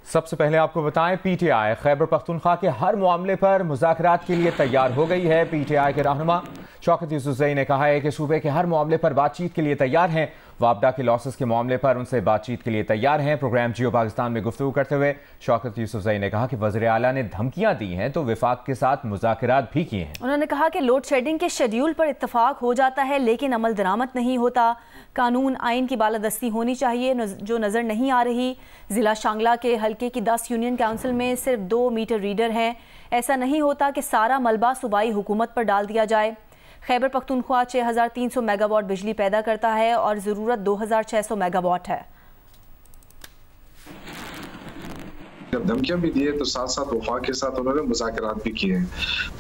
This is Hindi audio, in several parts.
सबसे पहले आपको बताएं, पीटीआई खैबर पख्तूनख्वा के हर मामले पर मुज़ाकरात के लिए तैयार हो गई है। पीटीआई के रहनुमा शौकत यूसुफ़ज़ई ने कहा है कि सूबे के हर मामले पर बातचीत के लिए तैयार हैं। वापडा के लॉसेस के मामले पर उनसे बातचीत के लिए तैयार हैं। प्रोग्राम जियो पाकिस्तान में गुफ्तगू करते हुए शौकत यूसुफ़ज़ई ने कहा कि वज़ीर आला ने धमकियां दी हैं तो विफाक के साथ मुज़ाकरात भी किए हैं। उन्होंने कहा कि लोड शेडिंग के शेड्यूल पर इत्तफाक हो जाता है लेकिन अमल दरामद नहीं होता। कानून आइन की बालादस्ती होनी चाहिए जो नज़र नहीं आ रही। ज़िला शांगला के हल्के की 10 यूनियन काउंसिल में सिर्फ 2 मीटर रीडर हैं। ऐसा नहीं होता कि सारा मलबा सूबाई हुकूमत पर डाल दिया जाए। खैबर पख्तूनख्वा 6300 मेगावाट बिजली पैदा करता है और ज़रूरत 2600 मेगावाट है। जब धमकियां भी दिए तो साथ साथ वफाक के साथ उन्होंने मुज़ाकरात भी किए हैं।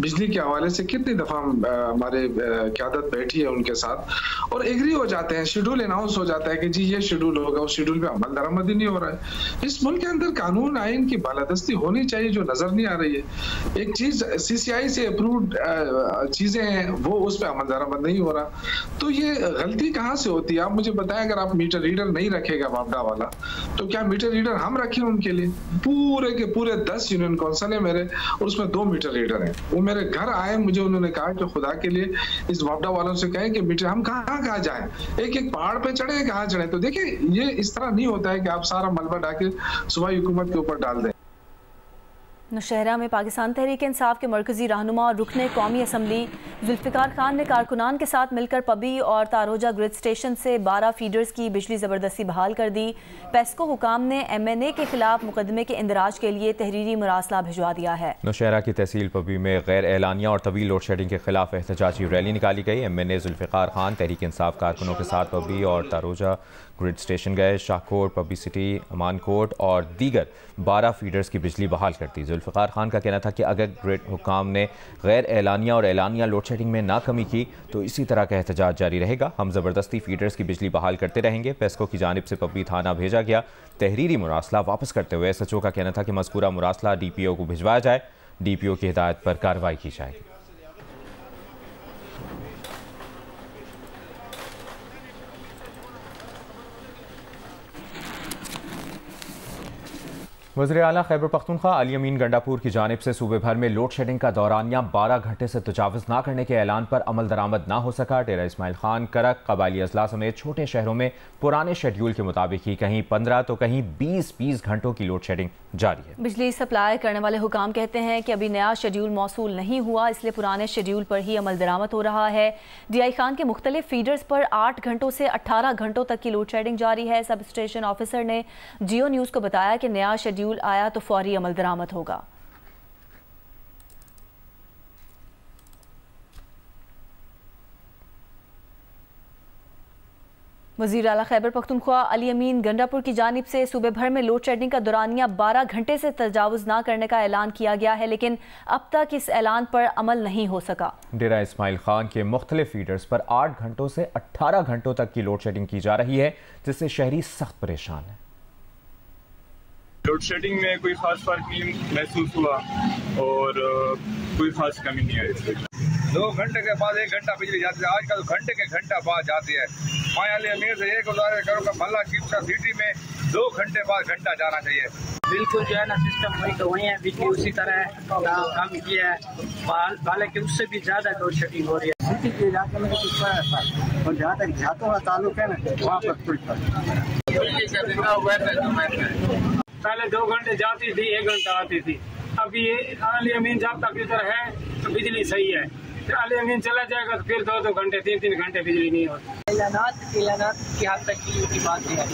बिजली के हवाले से कितनी दफ़ा हमारे क़यादत बैठी है उनके साथ और एग्री हो जाते हैं, शेड्यूल अनाउंस हो जाता है कि जी ये शेड्यूल होगा, उस शेड्यूल पे अमल दरामद ही नहीं हो रहा है। इस मुल्क के अंदर कानून आइन की बालादस्ती होनी चाहिए जो नज़र नहीं आ रही है। एक चीज़ CCI से अप्रूव्ड चीज़ें हैं वो उस पर अमल दरामद नहीं हो रहा, तो ये गलती कहाँ से होती है? आप मुझे बताएं, अगर आप मीटर रीडर नहीं रखेगा वापडा वाला तो क्या मीटर रीडर हम रखें उनके लिए? पूरे के पूरे 10 यूनियन काउंसिल है मेरे और उसमें 2 मीटर रीडर हैं। वो मेरे घर आए, मुझे उन्होंने कहा कि खुदा के लिए इस वापडा वालों से कहें कि मीटर हम कहाँ जाएं, एक एक पहाड़ पे चढ़े, कहाँ चढ़े। तो देखिए ये इस तरह नहीं होता है कि आप सारा मलबा डाके सूबाई हुकूमत के ऊपर डाल दें। नौशहरा में पाकिस्तान तहरीक इंसाफ के मरकजी रहनुमा और रुकने कौमी असम्बली जुल्फ़िकार खान ने कारकुनान के साथ मिलकर पबी और तारोजा ग्रिड स्टेशन से 12 फीडर्स की बिजली ज़बरदस्ती बहाल कर दी। पेस्को हुकाम ने MNA के खिलाफ मुकदमे के इंदराज के लिए तहरीरी मुरासला भिजवा दिया है। नौशहरा की तहसील पबी में गैर एलानिया और तवील लोड शेडिंग के खिलाफ एहतजाजी रैली निकाली गई। MNA जुल्फ़िकार खान तहरीक इंसाफ कारकुनों के साथ पबी और तारोजा ग्रिड स्टेशन गए। शाहकोट, पबी सिटी, अमानकोट और दीगर 12 फीडर्स की बिजली बहाल कर दी। जुल्फ़िकार खान का कहना था कि अगर ग्रिड हुकाम ने गैर एलानिया और एलानिया लोड शेडिंग में ना कमी की तो इसी तरह का एहतजाज जारी रहेगा। हम ज़बरदस्ती फीडर्स की बिजली बहाल करते रहेंगे। पेस्को की जानिब से पबी थाना भेजा गया। तहरीरी मुरासला वापस करते हुए SHO का कहना था कि मज़कूरा मुरासला DPO को भिजवाया जाए। DPO की हिदायत पर कार्रवाई की जाएगी। वज़ीर आला खैबर पख्तूनख्वा अली अमीन गंडापुर की जानिब से सूबे भर में लोड शेडिंग का दौरानिया 12 घंटे से तजावुज़ ना करने के ऐलान पर अमल दरामद ना हो सका। डेरा इस्माइल खान, करक, कबायली अजला समेत छोटे शहरों में पुराने शेड्यूल के मुताबिक ही कहीं 15 तो कहीं 20 घंटों की लोड शेडिंग जारी है। बिजली सप्लाई करने वाले हुकाम कहते हैं कि अभी नया शेड्यूल मौसूल नहीं हुआ, इसलिए पुराने शेड्यूल पर ही अमल दरामद हो रहा है। DI खान के मुख्तलिफ फीडर्स पर 8 घंटों से 18 घंटों तक की लोड शेडिंग जारी है। सब स्टेशन ऑफिसर ने जियो न्यूज़ को बताया कि नया शेड्यूल आया तो फौरी अमल दरामद होगा। वज़ीर आला खैबर पख्तूनख्वा अली अमीन गंडापुर की जानिब से सूबे भर में लोड शेडिंग का दौरानिया 12 घंटे से तजावुज़ ना करने का ऐलान किया गया है, लेकिन अब तक इस ऐलान पर अमल नहीं हो सका। डेरा इस्माइल खान के मुख्तलिफ फीडर्स पर 8 घंटों से 18 घंटों तक की लोड शेडिंग की जा रही है, जिससे शहरी सख्त परेशान है। लोड शेडिंग में कोई खास फर्क नहीं महसूस हुआ और कोई खास कमी नहीं आई। 2 घंटे के बाद 1 घंटा बिजली जाती है, आजकल घंटे के घंटा बाद जाती है। मैं अली अमीर से ये गुजारिश करूँगा मल्ला किप्सा सिटी में 2 घंटे बाद घंटा जाना चाहिए। बिल्कुल जो है ना सिस्टम वही तो वही है, बिजली उसी तरह काम किया है, हालांकि उससे भी ज्यादा लोड शेडिंग हो रही है। सिटी के इलाके में कुछ फर्क और जहाँ तक जातों का ताल्लुक है ना वहाँ पर कोई पहले 2 घंटे जाती थी, 1 घंटा आती थी। अभी अली अमीन जब तक इधर है तो बिजली सही है, फिर अली अमीन चला जाएगा तो फिर 2 घंटे 3 घंटे बिजली नहीं होती। ऐलानात की हद तक की बात है।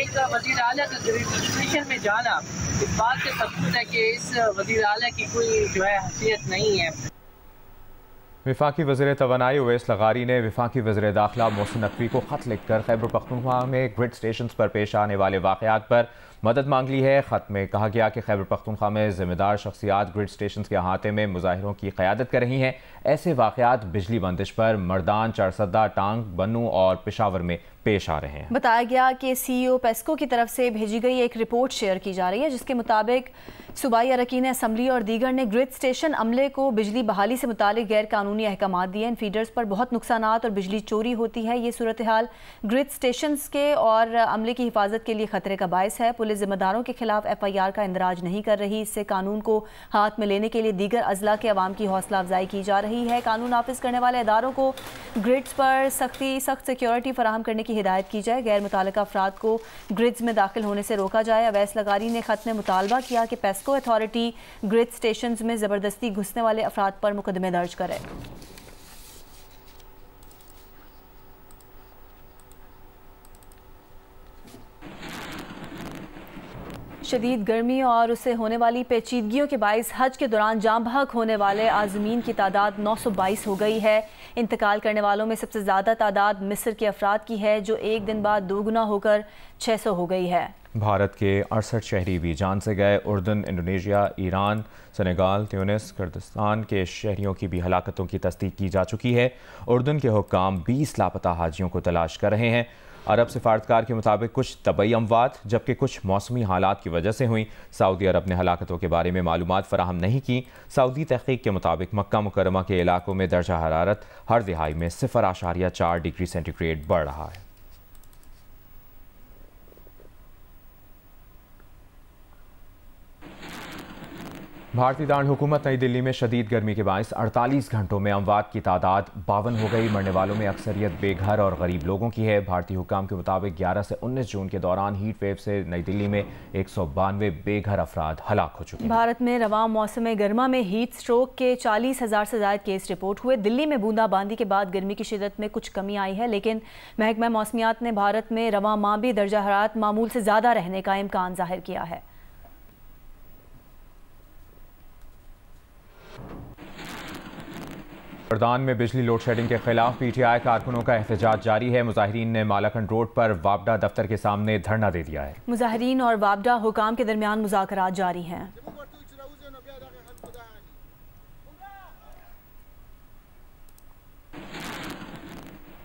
एक वज़ीर आला का स्टेशन में जाना इस बात से सबूत है कि इस वज़ीर आला की कोई जो है हैसियत नहीं है। वफाकी वज़ीर तवानाई उवैस लगारी ने वफाकी वज़ीर दाखिला मोहसिन नकवी को ख़त लिखकर खैबर पख्तूनख्वा में ग्रिड स्टेशन पर पेश आने वाले वाक़यात पर मदद मांग ली है। ख़त में कहा गया कि खैबर पख्तूनख्वा में ज़िम्मेदार शख्सियात ग्रिड स्टेशन के अहाते में मुजाहिरों की क़यादत कर रही हैं। ऐसे वाक़यात बिजली बंदिश पर मर्दान, चरसद्दा, टांग, बन्नू और पेशावर में पेश आ रहे हैं। बताया गया कि CEO पेस्को की तरफ से भेजी गई एक रिपोर्ट शेयर की जा रही है, जिसके मुताबिक सूबाई अरकान असम्बली और दीगर ने ग्रिड स्टेशन अमले को बिजली बहाली से मुतालिक गैर कानूनी अहकाम दिए। इन फीडर्स पर बहुत नुकसानात और बिजली चोरी होती है। ये सूरत हाल ग्रिड स्टेशन के और अमले की हिफाजत के लिए खतरे का बायस है। पुलिस जिम्मेदारों के खिलाफ FIR का इंदराज नहीं कर रही। इससे कानून को हाथ में लेने के लिए दीगर अजला के अवाम की हौसला अफजाई की जा रही है। कानून नाफिज करने वाले इदारों को ग्रिड्स पर सख्त सिक्योरिटी फराहम करने की हिदायत की जाए। गैर मुतल्लिका अफराद को ग्रिड्स में दाखिल होने से रोका जाए। अवैस लगारी ने खत में मुतालबा किया कि पेस्को अथॉरिटी ग्रिड स्टेशन में जबरदस्ती घुसने वाले अफराद पर मुकदमे दर्ज करे। शदीद गर्मी और उससे होने वाली पेचीदगियों के बाइस हज के दौरान जाम बहक होने वाले आज़मीन की तादाद 922 हो गई है। इंतकाल करने वालों में सबसे ज़्यादा तादाद मिस्र के अफराद की है, जो एक दिन बाद दोगुना होकर 600 हो गई है। भारत के 68 शहरी भी जान से गए। उर्दन, Indonesia, Iran, Senegal, Tunis, Kurdistan के शहरियों की भी हलाकतों की तस्दीक की जा चुकी है। उर्दन के हुक्काम 20 लापता हाजियों को तलाश कर रहे हैं। अरब सिफारतकार के मुताबिक कुछ तबई अमवात जबकि कुछ मौसमी हालात की वजह से हुई। सऊदी अरब ने हलाकतों के बारे में मालूमात फराहम नहीं की। सऊदी तहकीक के मुताबिक मक्का मुकर्रमा के इलाकों में दर्जा हरारत हर दिहाई में 0.4 डिग्री सेंटीग्रेड बढ़ रहा है। भारतीय दारकूमत नई दिल्ली में शदीद गर्मी के बायस 48 घंटों में अमवात की तादाद 52 हो गई। मरने वालों में अक्सरियत बेघर और गरीब लोगों की है। भारतीय हुक्काम के मुताबिक 11 से 19 जून के दौरान हीट वेव से नई दिल्ली में 192 बेघर अफराद हलाक हो चुके हैं। भारत में रवां मौसम गर्मा में हीट स्ट्रोक के 40,000 से ज़्यादा केस रिपोर्ट हुए। दिल्ली में बूंदाबांदी के बाद गर्मी की शिदत में कुछ कमी आई है, लेकिन महकमा मौसमियात ने भारत में रवां माह भी दर्जा हरारत मामूल से ज़्यादा रहने का इम्कान जाहिर किया है। जर्दान में बिजली लोड शेडिंग के खिलाफ PTI कारकुनों का एहतजाज जारी है। मुजाहिरीन ने मालाकंड रोड पर वापडा दफ्तर के सामने धरना दे दिया है। मुजाहिरीन और वापडा हुकाम के दरमियान मुज़ाकरात जारी हैं।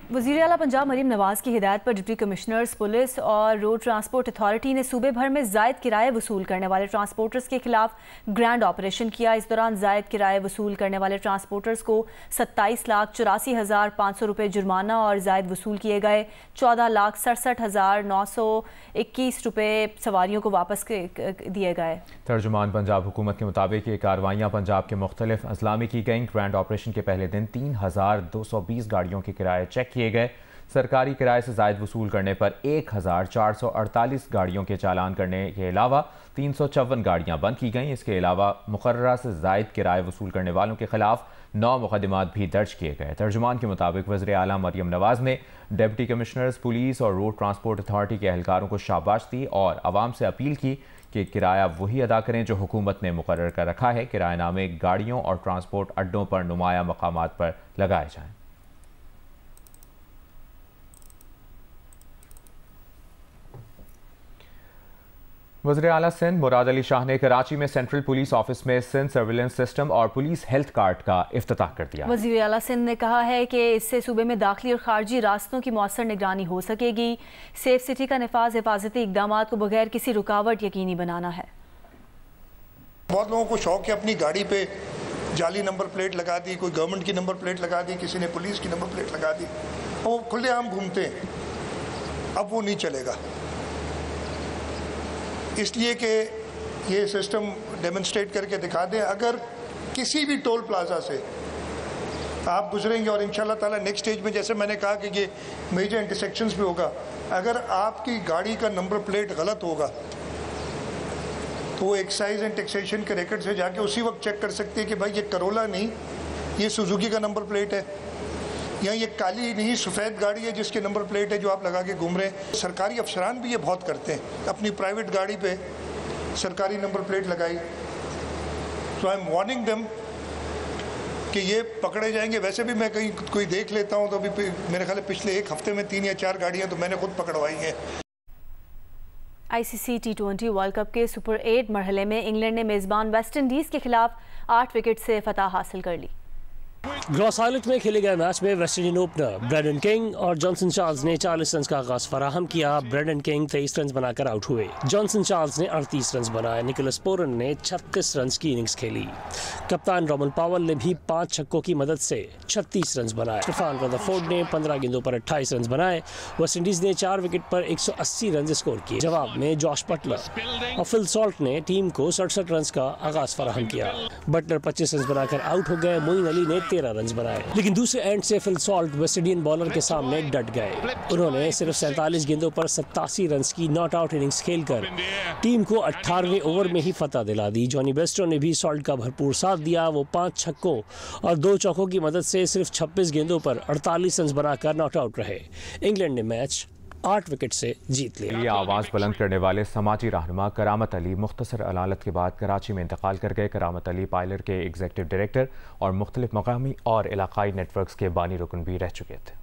वज़ीर आला पंजाब मरीम नवाज की हिदायत पर डिप्टी कमिश्नर्स, पुलिस और रोड ट्रांसपोर्ट अथॉरिटी ने सूबे भर में जायद किराए वसूल करने वाले ट्रांसपोर्टर्स के खिलाफ ग्रैंड ऑपरेशन किया। इस दौरान जायद किराए वसूल करने वाले ट्रांसपोर्टर्स को 27,84,500 रुपये जुर्माना और जायद वसूल किए गए। 14,67,921 रुपये सवारियों को वापस दिए गए। तर्जुमान पंजाब हुकूमत के मुताबिक ये कार्रवाइयाँ पंजाब के मुख्तलिफ अजला में की गईं। ग्रैंड ऑपरेशन के पहले दिन 3,220 गाड़ियों के किराए चेक किए गए। सरकारी किराए से जायद वसूल करने पर 1,448 गाड़ियों के चालान करने के अलावा 354 गाड़ियां बंद की गईं। इसके अलावा मुकर्ररा से जायद किराए वसूल करने वालों के खिलाफ 9 मुकदमात भी दर्ज किए गए। तर्जुमान के मुताबिक वज़ीर आला मरियम नवाज ने डिप्टी कमिश्नर्स, पुलिस और रोड ट्रांसपोर्ट अथॉरिटी के एहलकारों को शाबाश दी और आवाम से अपील की कि किराया वही अदा करें जो हुकूमत ने मुकर्रर कर रखा है। किराएनामे गाड़ियों और ट्रांसपोर्ट अड्डों पर नुमाया मकामात पर लगाए जाएं। वज़ीर आला सिंध मुराद अली शाह ने कराची में सेंट्रल पुलिस ऑफिस में सिंध सर्विलेंस सिस्टम और पुलिस हेल्थ कार्ड का इफ्तिताह कर दिया। वज़ीर आला सिंध ने कहा है कि इससे सूबे में दाखिली और खारजी रास्तों की मौसर निगरानी हो सकेगी। सेफ सिटी का नफाज हिफाजती इकदाम को बगैर किसी रुकावट यकीनी बनाना है। बहुत लोगों को शौक है अपनी गाड़ी पे जाली नंबर प्लेट लगा दी, कोई गवर्नमेंट की नंबर प्लेट लगा दी, किसी ने पुलिस की नंबर प्लेट लगा दी, वो खुलेआम घूमते हैं। अब वो नहीं चलेगा, इसलिए कि ये सिस्टम डेमोन्स्ट्रेट करके दिखा दें। अगर किसी भी टोल प्लाजा से आप गुजरेंगे और इंशाल्लाह ताला नेक्स्ट स्टेज में जैसे मैंने कहा कि ये मेजर इंटरसेक्शंस पे होगा, अगर आपकी गाड़ी का नंबर प्लेट गलत होगा तो वो एक्साइज एंड टैक्सेशन के रिकॉर्ड से जाके उसी वक्त चेक कर सकते हैं कि भाई ये करोला नहीं, ये सुजुकी का नंबर प्लेट है, या ये काली नहीं सफ़ेद गाड़ी है जिसके नंबर प्लेट है जो आप लगा के घूम रहे हैं। सरकारी अफसरान भी ये बहुत करते हैं, अपनी प्राइवेट गाड़ी पे सरकारी नंबर प्लेट लगाई। सो आई एम वार्निंग देम कि ये पकड़े जाएंगे। वैसे भी मैं कहीं कोई देख लेता हूँ तो अभी मेरे ख्याल पिछले एक हफ्ते में 3 या 4 गाड़ियाँ तो मैंने खुद पकड़वाई हैं। ICC T20 वर्ल्ड कप के सुपर 8 मरहले में इंग्लैंड ने मेज़बान वेस्ट इंडीज़ के खिलाफ 8 विकेट से फतह हासिल कर ली। ग्रॉस आइलैंड में खेले गए मैच में West Indies opener Brendan King और जॉनसन चार्ल्स ने 40 रन का आगाज फराहम किया। ब्रेंडन किंग 23 रन बनाकर आउट हुए। जॉनसन चार्ल्स ने 38 रन बनाए। निकोलस पोरन ने 36 रन की इनिंग्स खेली। कप्तान रोमन पावल ने भी 5 छक्कों की मदद से 36 रन बनाए। स्टीफन रदरफोर्ड ने 15 गेंदों पर 28 रन बनाए। वेस्ट इंडीज ने 4 विकेट पर 180 रन स्कोर किए। जवाब में जॉश बटलर और फिल सॉल्ट ने टीम को 67 रन का आगाज फराहम किया। बटलर 25 रन बनाकर आउट हो गए। मोइन अली ने 13 रन बनाए, लेकिन दूसरे एंड से Phil Salt West Indian bowler के सामने डट गए। उन्होंने सिर्फ 47 गेंदों पर 87 रन की नॉट आउट इनिंग्स खेलकर टीम को 18वें ओवर में ही फतह दिला दी। जॉनी बेस्टो ने भी सॉल्ट का भरपूर साथ दिया। वो 5 छक्कों और 2 चौकों की मदद से सिर्फ 26 गेंदों पर 48 रन बनाकर नॉट आउट रहे। इंग्लैंड ने मैच 8 विकेट से जीत लिया। ये आवाज़ बुलंद करने वाले समाजी रहनुमा करामत अली मुख्तसर अदालत के बाद कराची में इंतकाल कर गए। करामत अली पायलर के एग्जीक्यूटिव डायरेक्टर और मुख्तलिफ मकामी और इलाकाई नेटवर्क्स के बानी रुकन भी रह चुके थे।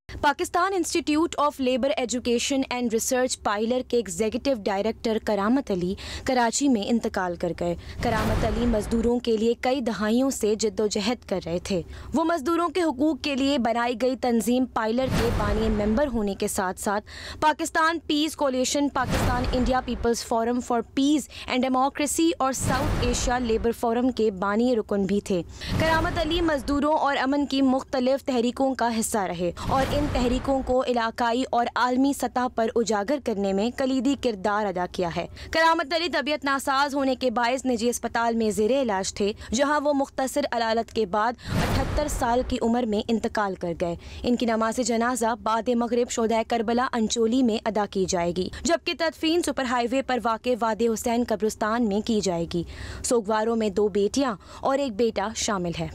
Pakistan institute of labour education and research PILER के एग्जीक्यूटिव डायरेक्टर करामत अली कराची में इंतकाल कर गए। करामत अली मजदूरों के लिए कई दहाइयों से जद्दोजहद कर रहे थे। वो मजदूरों के हुकूक के लिए बनाई गई तंजीम पायलर के बानी मेंबर होने के साथ साथ Pakistan peace coalition, Pakistan India people's forum for peace and democracy और साउथ एशिया लेबर फोरम के बानी रुकन भी थे। करामत अली मजदूरों और अमन की मुख्तलिफ तहरीकों का हिस्सा रहे और इन तहरीकों को इलाकाई और आलमी सतह पर उजागर करने में कलीदी किरदार अदा किया है। करामत अली तबीयत नासाज होने के बायस निजी अस्पताल में ज़ेरे इलाज थे, जहां वो मुख्तसर अदालत के बाद 78 साल की उम्र में इंतकाल कर गए। इनकी नमाज जनाजा बाद मगरिब शोहदाए करबला अंचोली में अदा की जाएगी, जबकि तदफीन सुपर हाईवे पर वाक़े वादे हुसैन कब्रिस्तान में की जाएगी। सोगवारों में 2 बेटियां और 1 बेटा शामिल है।